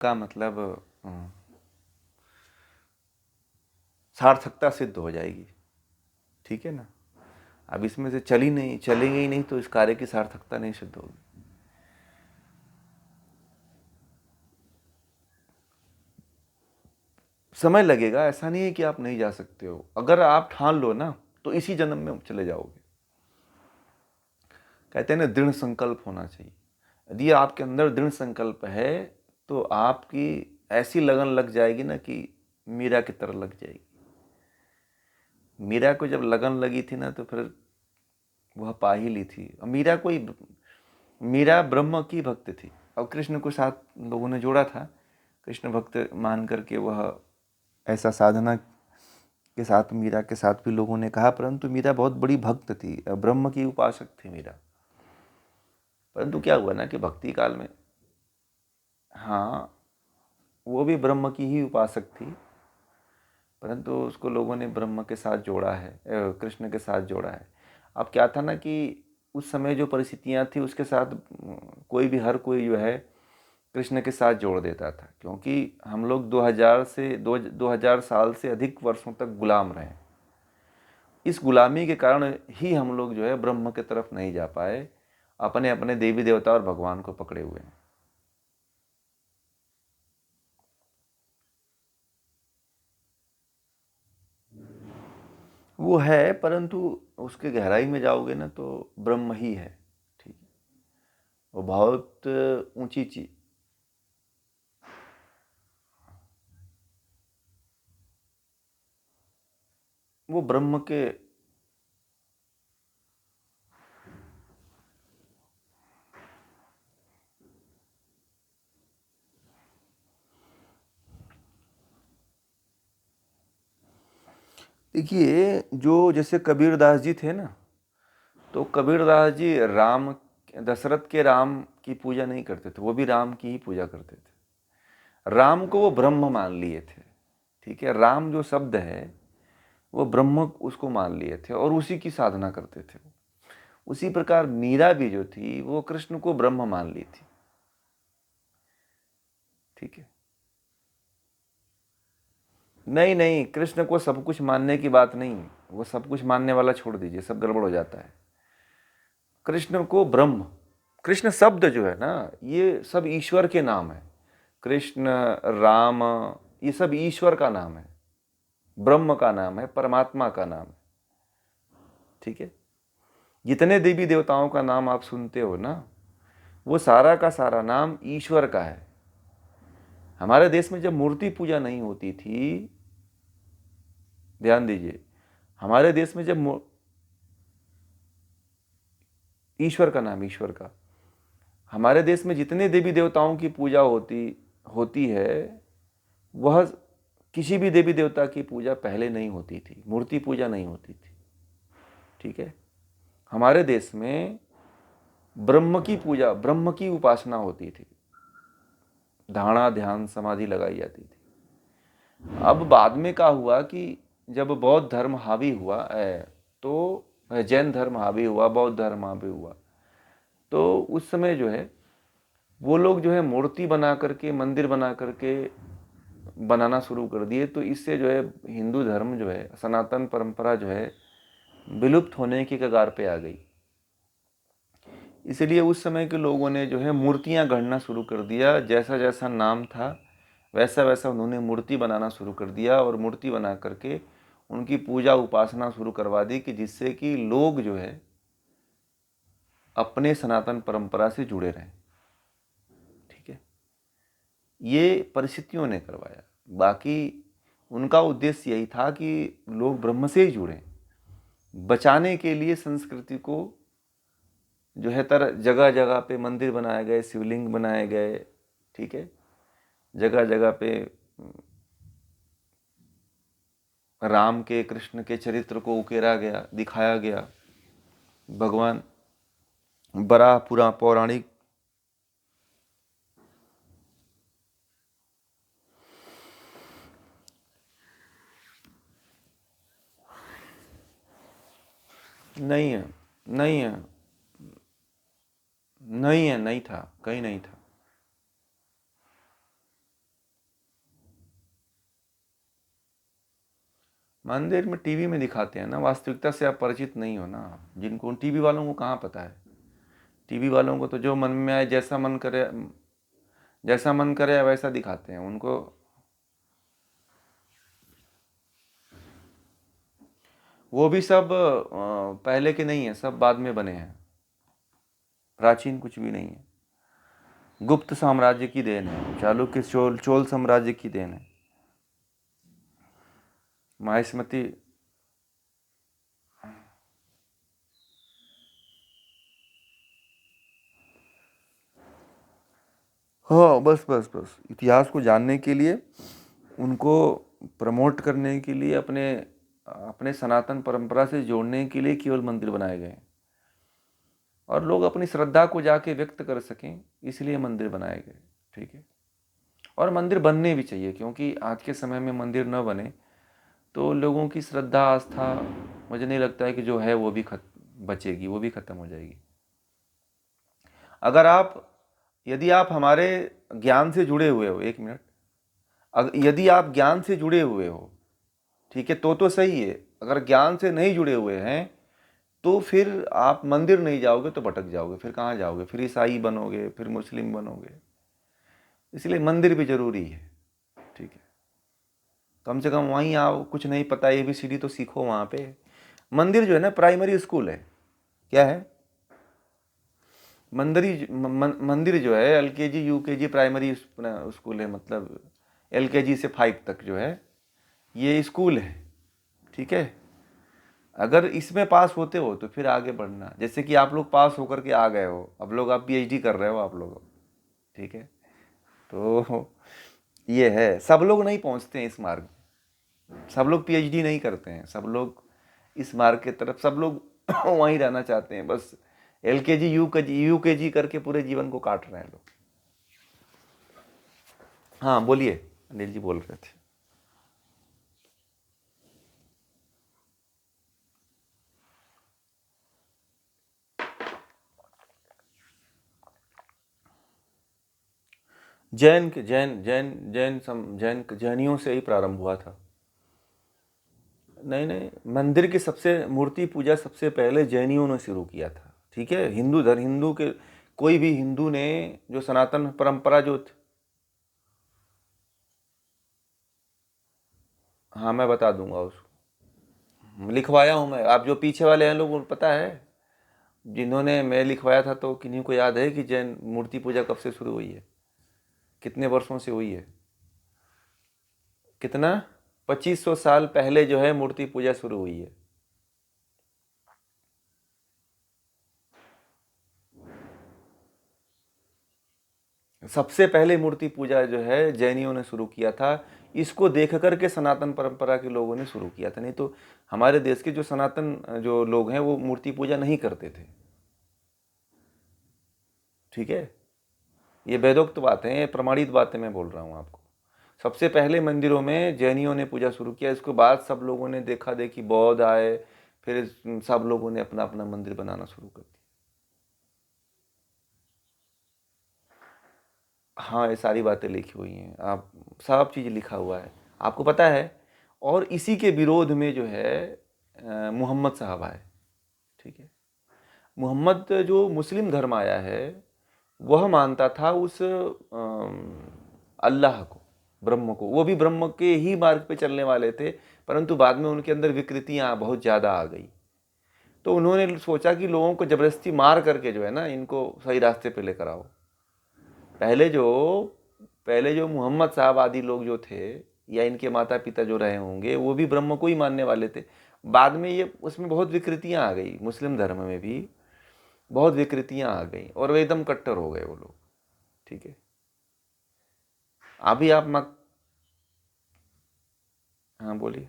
का मतलब सार्थकता सिद्ध हो जाएगी। ठीक है ना। अब इसमें से चलेंगे ही नहीं तो इस कार्य की सार्थकता नहीं सिद्ध होगी। समय लगेगा, ऐसा नहीं है कि आप नहीं जा सकते हो। अगर आप ठान लो ना तो इसी जन्म में चले जाओगे। कहते हैं ना, दृढ़ संकल्प होना चाहिए। यदि आपके अंदर दृढ़ संकल्प है तो आपकी ऐसी लगन लग जाएगी ना कि मीरा की तरह लग जाएगी। मीरा को जब लगन लगी थी ना तो फिर वह पा ही ली थी। और मीरा ब्रह्म की भक्त थी। और कृष्ण को साथ लोगों ने जोड़ा था, कृष्ण भक्त मान करके वह ऐसा साधना के साथ मीरा के साथ भी लोगों ने कहा। परंतु मीरा बहुत बड़ी भक्त थी, ब्रह्म की उपासक थी मीरा। परंतु क्या हुआ ना कि भक्ति काल में, हाँ, वो भी ब्रह्म की ही उपासक थी, परंतु उसको लोगों ने ब्रह्म के साथ जोड़ा है, कृष्ण के साथ जोड़ा है। अब क्या था ना कि उस समय जो परिस्थितियां थी उसके साथ हर कोई जो है कृष्ण के साथ जोड़ देता था। क्योंकि हम लोग 2000 साल से अधिक वर्षों तक गुलाम रहे। इस गुलामी के कारण ही हम लोग जो है ब्रह्म की तरफ नहीं जा पाए, अपने अपने देवी देवता और भगवान को पकड़े हुए हैं। वो है, परंतु उसके गहराई में जाओगे ना तो ब्रह्म ही है। ठीक है। वो बहुत ऊंची चीज। वो ब्रह्म के, देखिए, जो जैसे कबीरदास जी थे ना, तो कबीरदास जी दशरथ के राम की पूजा नहीं करते थे, वो भी राम की ही पूजा करते थे। राम को वो ब्रह्म मान लिए थे। ठीक है। राम जो शब्द है वो ब्रह्म उसको मान लिए थे और उसी की साधना करते थे। उसी प्रकार मीरा भी जो थी वो कृष्ण को ब्रह्म मान ली थी। ठीक है। नहीं नहीं, कृष्ण को सब कुछ मानने की बात नहीं। वो सब कुछ मानने वाला छोड़ दीजिए, सब गड़बड़ हो जाता है। कृष्ण को ब्रह्म, कृष्ण शब्द जो है ना, ये सब ईश्वर के नाम है। कृष्ण, राम, ये सब ईश्वर का नाम है, ब्रह्म का नाम है, परमात्मा का नाम है। ठीक है। जितने देवी देवताओं का नाम आप सुनते हो ना, वो सारा का सारा नाम ईश्वर का है। हमारे देश में जब मूर्ति पूजा नहीं होती थी, ध्यान दीजिए, हमारे देश में जब ईश्वर का नाम, ईश्वर का, हमारे देश में जितने देवी देवताओं की पूजा होती होती है, वह किसी भी देवी देवता की पूजा पहले नहीं होती थी, मूर्ति पूजा नहीं होती थी। ठीक है। हमारे देश में ब्रह्म की पूजा, ब्रह्म की उपासना होती थी, धारणा ध्यान समाधि लगाई जाती थी। अब बाद में क्या हुआ कि जब बौद्ध धर्म हावी हुआ तो जैन धर्म हावी हुआ, बौद्ध धर्म हावी हुआ, तो उस समय जो है वो लोग जो है मूर्ति बना करके, मंदिर बना करके बनाना शुरू कर दिए। तो इससे जो है हिंदू धर्म जो है, सनातन परंपरा जो है विलुप्त होने की कगार पे आ गई। इसलिए उस समय के लोगों ने जो है मूर्तियां गढ़ना शुरू कर दिया। जैसा जैसा नाम था वैसा वैसा उन्होंने मूर्ति बनाना शुरू कर दिया और मूर्ति बना करके उनकी पूजा उपासना शुरू करवा दी, कि जिससे कि लोग जो है अपने सनातन परंपरा से जुड़े रहें। ठीक है। ये परिस्थितियों ने करवाया, बाकी उनका उद्देश्य यही था कि लोग ब्रह्म से ही जुड़ें। बचाने के लिए संस्कृति को जो है जगह जगह पे मंदिर बनाए गए, शिवलिंग बनाए गए। ठीक है। जगह जगह पे राम के, कृष्ण के चरित्र को उकेरा गया, दिखाया गया। भगवान बड़ा पूरा पौराणिक, नहीं है, नहीं है, नहीं है, नहीं था, कहीं नहीं था। मंदिर में टीवी में दिखाते हैं ना, वास्तविकता से आप परिचित नहीं हो ना। जिनको टीवी वालों को कहाँ पता है, टीवी वालों को तो जो मन में आए, जैसा मन करे वैसा दिखाते हैं उनको। वो भी सब पहले के नहीं है, सब बाद में बने हैं, प्राचीन कुछ भी नहीं है। गुप्त साम्राज्य की देन है, चालुक्य चोल साम्राज्य की देन है। माहिष्मती, हाँ बस बस बस इतिहास को जानने के लिए, उनको प्रमोट करने के लिए, अपने अपने सनातन परंपरा से जोड़ने के लिए केवल मंदिर बनाए गए हैं, और लोग अपनी श्रद्धा को जाके व्यक्त कर सकें, इसलिए मंदिर बनाए गए। ठीक है, और मंदिर बनने भी चाहिए, क्योंकि आज के समय में मंदिर न बने तो लोगों की श्रद्धा आस्था, मुझे नहीं लगता है कि जो है वो भी बचेगी, वो भी खत्म हो जाएगी। अगर आप, यदि आप हमारे ज्ञान से जुड़े हुए हो, एक मिनट, यदि आप ज्ञान से जुड़े हुए हो, ठीक है, तो सही है। अगर ज्ञान से नहीं जुड़े हुए हैं तो फिर आप मंदिर नहीं जाओगे तो भटक जाओगे, फिर कहाँ जाओगे, फिर ईसाई बनोगे, फिर मुस्लिम बनोगे। इसलिए मंदिर भी जरूरी है। ठीक है, कम से कम वहीं आओ, कुछ नहीं पता ABCD तो सीखो वहाँ पे। मंदिर जो है ना प्राइमरी स्कूल है। क्या है मंदिर जो है, LKG UKG प्राइमरी स्कूल है, मतलब LKG से 5 तक जो है ये स्कूल है। ठीक है, अगर इसमें पास होते हो तो फिर आगे बढ़ना, जैसे कि आप लोग पास होकर के आ गए हो, अब लोग आप PhD कर रहे हो आप लोग। ठीक है, तो ये है, सब लोग नहीं पहुंचते हैं इस मार्ग, सब लोग PhD नहीं करते हैं, सब लोग इस मार्ग की तरफ, सब लोग वहीं रहना चाहते हैं, बस LKG UKG करके पूरे जीवन को काट रहे हैं लोग। हाँ बोलिए, अनिल जी बोल रहे थे। जैन के जैन जैन जैन जैन जैनियों से ही प्रारंभ हुआ था। नहीं नहीं, मंदिर की सबसे मूर्ति पूजा सबसे पहले जैनियों ने शुरू किया था। ठीक है, हिंदू के कोई भी हिंदू ने जो सनातन परंपरा जो हाँ मैं बता दूंगा उसको, लिखवाया हूँ मैं। आप जो पीछे वाले हैं लोग, उनको पता है, जिन्होंने मैं लिखवाया था, तो किन्हीं को याद है कि जैन मूर्ति पूजा कब से शुरू हुई है, कितने वर्षों से हुई है? कितना? 2500 साल पहले जो है मूर्ति पूजा शुरू हुई है। सबसे पहले मूर्ति पूजा जो है जैनियों ने शुरू किया था, इसको देख करके सनातन परंपरा के लोगों ने शुरू किया था। नहीं तो हमारे देश के जो सनातन जो लोग हैं वो मूर्ति पूजा नहीं करते थे। ठीक है, ये वेदोक्त बातें, ये प्रमाणित बातें मैं बोल रहा हूँ आपको। सबसे पहले मंदिरों में जैनियों ने पूजा शुरू किया, इसके बाद सब लोगों ने देखा देखी, बौद्ध आए, फिर सब लोगों ने अपना अपना मंदिर बनाना शुरू कर दिया। हाँ ये सारी बातें लिखी हुई हैं, आप सब चीज़ लिखा हुआ है, आपको पता है। और इसी के विरोध में जो है मोहम्मद साहब आए। ठीक है, मोहम्मद जो मुस्लिम धर्म आया है, वह मानता था उस अल्लाह को, ब्रह्म को। वो भी ब्रह्म के ही मार्ग पे चलने वाले थे, परंतु बाद में उनके अंदर विकृतियाँ बहुत ज़्यादा आ गई। तो उन्होंने सोचा कि लोगों को जबरदस्ती मार करके जो है ना, इनको सही रास्ते पे लेकर आओ। पहले जो पहले जो मोहम्मद साहब आदि लोग जो थे, या इनके माता पिता जो रहे होंगे, वो भी ब्रह्म को ही मानने वाले थे। बाद में ये उसमें बहुत विकृतियां आ गई, मुस्लिम धर्म में भी बहुत विकृतियां आ गई, और वे एकदम कट्टर हो गए वो लोग। ठीक है, अभी आप मत, हाँ बोलिए।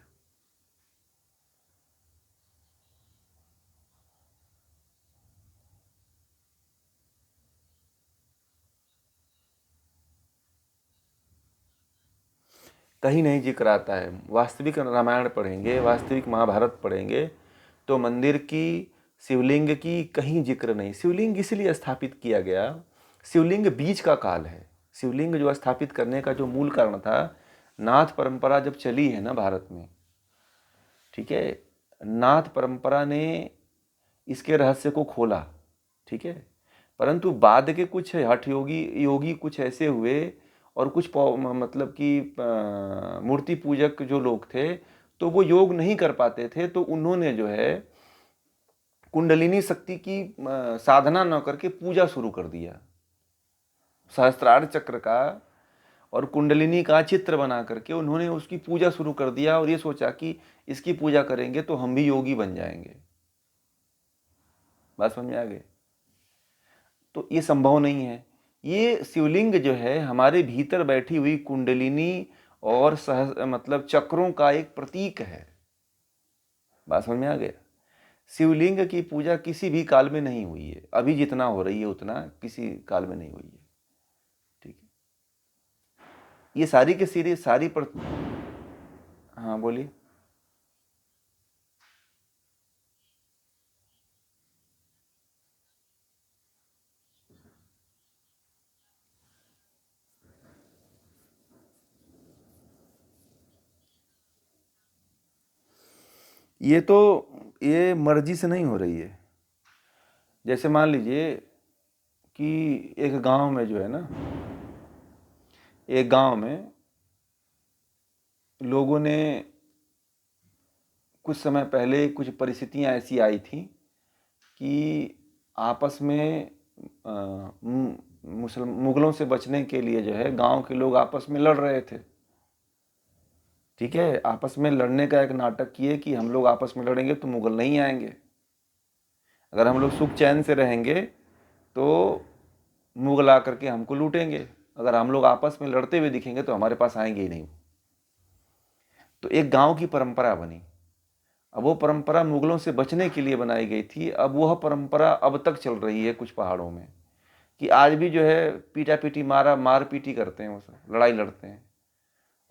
कहीं नहीं जिक्र आता है। वास्तविक रामायण पढ़ेंगे, वास्तविक महाभारत पढ़ेंगे, तो मंदिर की, शिवलिंग की कहीं जिक्र नहीं। शिवलिंग इसलिए स्थापित किया गया, शिवलिंग बीज का काल है। शिवलिंग जो स्थापित करने का जो मूल कारण था, नाथ परंपरा जब चली है ना भारत में, ठीक है। नाथ परंपरा ने इसके रहस्य को खोला, ठीक है। परंतु बाद के कुछ हठ योगी कुछ ऐसे हुए और कुछ मतलब कि मूर्ति पूजक जो लोग थे, तो वो योग नहीं कर पाते थे, तो उन्होंने जो है कुंडलिनी शक्ति की साधना न करके पूजा शुरू कर दिया। सहस्त्रार चक्र का और कुंडलिनी का चित्र बना करके उन्होंने उसकी पूजा शुरू कर दिया और ये सोचा कि इसकी पूजा करेंगे तो हम भी योगी बन जाएंगे। बात समझ में आ गई? तो ये संभव नहीं है। ये शिवलिंग जो है हमारे भीतर बैठी हुई कुंडलिनी और मतलब चक्रों का एक प्रतीक है। बात समझ में आ गया? शिवलिंग की पूजा किसी भी काल में नहीं हुई है, अभी जितना हो रही है उतना किसी काल में नहीं हुई है, ठीक है। ये सारी के सारी हाँ बोलिए। ये मर्जी से नहीं हो रही है। जैसे मान लीजिए कि एक गांव में जो है ना, एक गांव में लोगों ने कुछ समय पहले कुछ परिस्थितियां ऐसी आई थी कि आपस में मुगलों से बचने के लिए जो है गांव के लोग आपस में लड़ रहे थे, ठीक है। आपस में लड़ने का एक नाटक किए कि हम लोग आपस में लड़ेंगे तो मुगल नहीं आएंगे, अगर हम लोग सुख चैन से रहेंगे तो मुगल आकर के हमको लूटेंगे, अगर हम लोग आपस में लड़ते हुए दिखेंगे तो हमारे पास आएंगे ही नहीं। तो एक गांव की परंपरा बनी। अब वो परंपरा मुगलों से बचने के लिए बनाई गई थी। अब वह परंपरा अब तक चल रही है कुछ पहाड़ों में, कि आज भी जो है पीटा पीटी मार पीटी करते हैं, वो सब लड़ाई लड़ते हैं,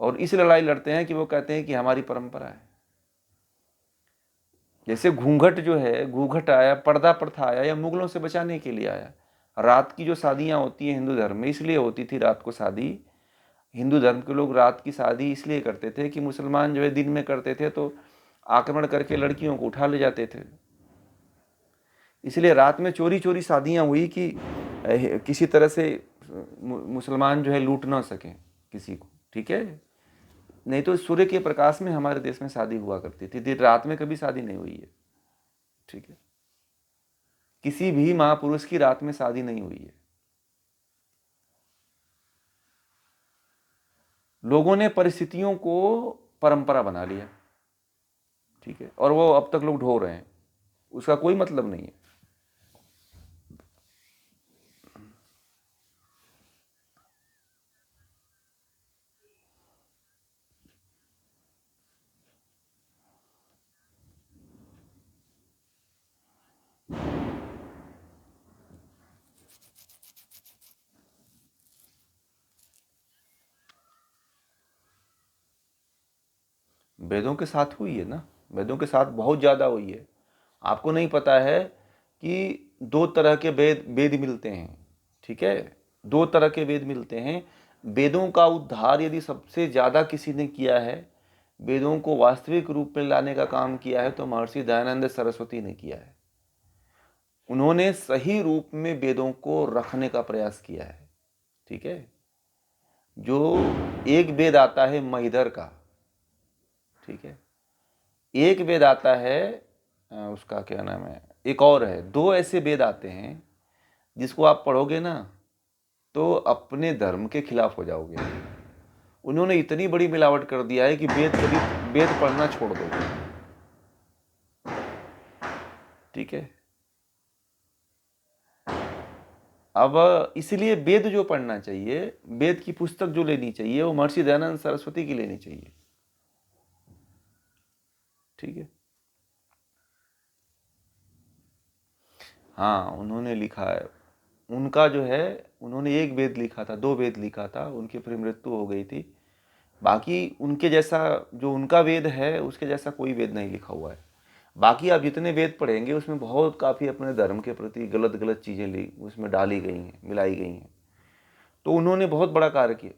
और इस लड़ाई लड़ते हैं कि वो कहते हैं कि हमारी परंपरा है। जैसे घूंघट जो है, घूंघट आया, पर्दा प्रथा आया, या मुगलों से बचाने के लिए आया। रात की जो शादियां होती हैं हिंदू धर्म में, इसलिए होती थी रात को शादी। हिंदू धर्म के लोग रात की शादी इसलिए करते थे कि मुसलमान जो है दिन में करते थे तो आक्रमण करके लड़कियों को उठा ले जाते थे, इसलिए रात में चोरी चोरी शादियां हुई कि किसी तरह से मुसलमान जो है लूट ना सकें किसी को, ठीक है। नहीं तो सूर्य के प्रकाश में हमारे देश में शादी हुआ करती थी, देर रात में कभी शादी नहीं हुई है, ठीक है। किसी भी महापुरुष की रात में शादी नहीं हुई है। लोगों ने परिस्थितियों को परंपरा बना लिया, ठीक है, और वो अब तक लोग ढो रहे हैं, उसका कोई मतलब नहीं है। वेदों के साथ हुई है ना, वेदों के साथ बहुत ज़्यादा हुई है। आपको नहीं पता है कि दो तरह के वेद वेद मिलते हैं, ठीक है। दो तरह के वेद मिलते हैं। वेदों का उद्धार यदि सबसे ज़्यादा किसी ने किया है, वेदों को वास्तविक रूप में लाने का काम किया है, तो महर्षि दयानंद सरस्वती ने किया है। उन्होंने सही रूप में वेदों को रखने का प्रयास किया है, ठीक है। जो एक वेद आता है महिधर का, ठीक है, एक वेद आता है उसका क्या नाम है, एक और है, दो ऐसे वेद आते हैं जिसको आप पढ़ोगे ना तो अपने धर्म के खिलाफ हो जाओगे। उन्होंने इतनी बड़ी मिलावट कर दिया है कि वेद पढ़ना छोड़ दो, ठीक है। अब इसलिए वेद जो पढ़ना चाहिए, वेद की पुस्तक जो लेनी चाहिए, वो महर्षि दयानंद सरस्वती की लेनी चाहिए, ठीक है। हाँ, उन्होंने लिखा है। उनका जो है, उन्होंने एक वेद लिखा था, दो वेद लिखा था, उनकी फिर मृत्यु हो गई थी। बाकी उनके जैसा जो उनका वेद है, उसके जैसा कोई वेद नहीं लिखा हुआ है। बाकी आप जितने वेद पढ़ेंगे उसमें बहुत काफ़ी अपने धर्म के प्रति गलत गलत चीज़ें ली उसमें डाली गई हैं, मिलाई गई हैं। तो उन्होंने बहुत बड़ा कार्य किया।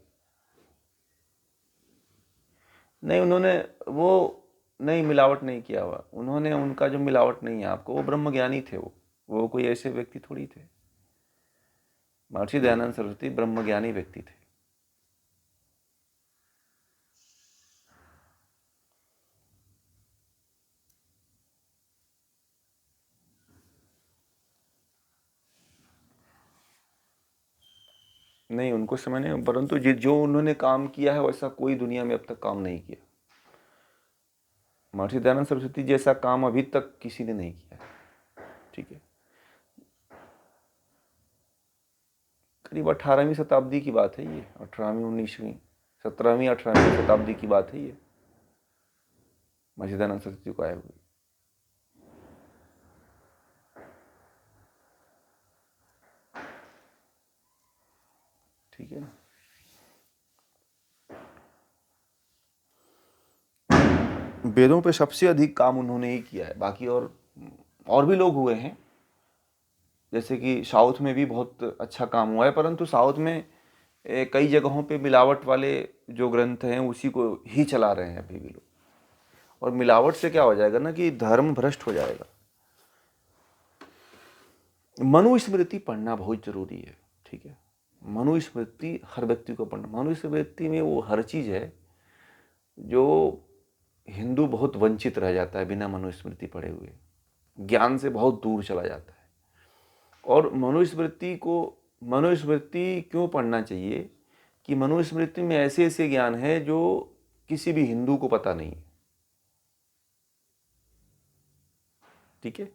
नहीं, उन्होंने वो नहीं, मिलावट नहीं किया हुआ उन्होंने, उनका जो मिलावट नहीं है आपको, वो ब्रह्मज्ञानी थे। वो कोई ऐसे व्यक्ति थोड़ी थे। महर्षि दयानंद सरस्वती ब्रह्मज्ञानी व्यक्ति थे। नहीं, उनको समय नहीं, परंतु जो उन्होंने काम किया है वैसा कोई दुनिया में अब तक काम नहीं किया। महर्षि दयानंद सरस्वती जैसा काम अभी तक किसी ने नहीं किया। ठीक है, करीब 18वीं शताब्दी की बात है ये, 18वीं 19वीं 17वीं 18वीं शताब्दी की बात है ये, महर्षि दयानंद सरस्वती को आए हुए। ठीक है ना। वेदों पे सबसे अधिक काम उन्होंने ही किया है। बाकी और भी लोग हुए हैं, जैसे कि साउथ में भी बहुत अच्छा काम हुआ है, परंतु साउथ में कई जगहों पे मिलावट वाले जो ग्रंथ हैं उसी को ही चला रहे हैं अभी भी लोग। और मिलावट से क्या हो जाएगा ना कि धर्म भ्रष्ट हो जाएगा। मनुस्मृति पढ़ना बहुत जरूरी है। ठीक है, मनुस्मृति हर व्यक्ति को पढ़ना। मनुस्मृति में वो हर चीज है जो हिंदू बहुत वंचित रह जाता है बिना मनुस्मृति पढ़े हुए, ज्ञान से बहुत दूर चला जाता है। और मनुस्मृति क्यों पढ़ना चाहिए कि मनुस्मृति में ऐसे ऐसे ज्ञान है जो किसी भी हिंदू को पता नहीं है। ठीक है,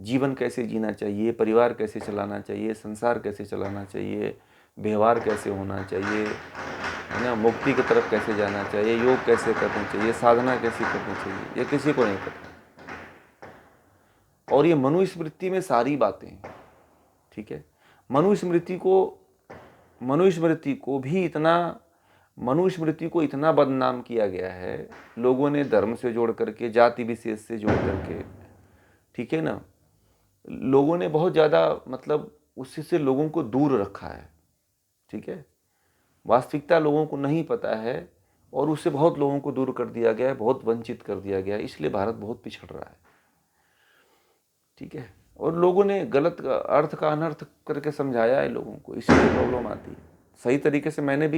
जीवन कैसे जीना चाहिए, परिवार कैसे चलाना चाहिए, संसार कैसे चलाना चाहिए, व्यवहार कैसे होना चाहिए, है ना, मुक्ति की तरफ कैसे जाना चाहिए, योग कैसे करना चाहिए, साधना कैसे करनी चाहिए, ये किसी को नहीं पता। और ये मनुस्मृति में सारी बातें हैं। ठीक है, मनुस्मृति को इतना बदनाम किया गया है लोगों ने, धर्म से जोड़ करके, जाति विशेष से जोड़ करके। ठीक है ना, लोगों ने बहुत ज़्यादा मतलब उससे लोगों को दूर रखा है। ठीक है, वास्तविकता लोगों को नहीं पता है और उससे बहुत लोगों को दूर कर दिया गया है, बहुत वंचित कर दिया गया है, इसलिए भारत बहुत पिछड़ रहा है। ठीक है, और लोगों ने गलत अर्थ का अनर्थ करके समझाया है लोगों को, इसलिए प्रॉब्लम आती है। सही तरीके से मैंने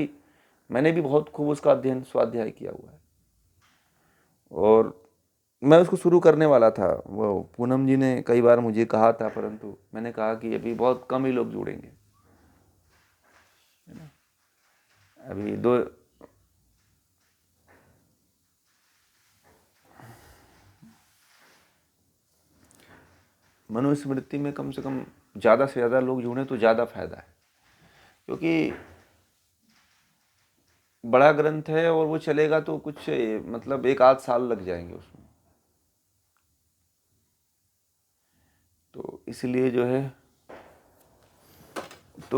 भी बहुत खूब उसका अध्ययन स्वाध्याय किया हुआ है, और मैं उसको शुरू करने वाला था। वो पूनम जी ने कई बार मुझे कहा था, परंतु मैंने कहा कि अभी बहुत कम ही लोग जुड़ेंगे। अभी मनुस्मृति में कम से कम ज़्यादा से ज़्यादा लोग जुड़े तो ज़्यादा फायदा है, क्योंकि बड़ा ग्रंथ है और वो चलेगा तो कुछ मतलब 1 आध साल लग जाएंगे उसमें। तो इसलिए जो है, तो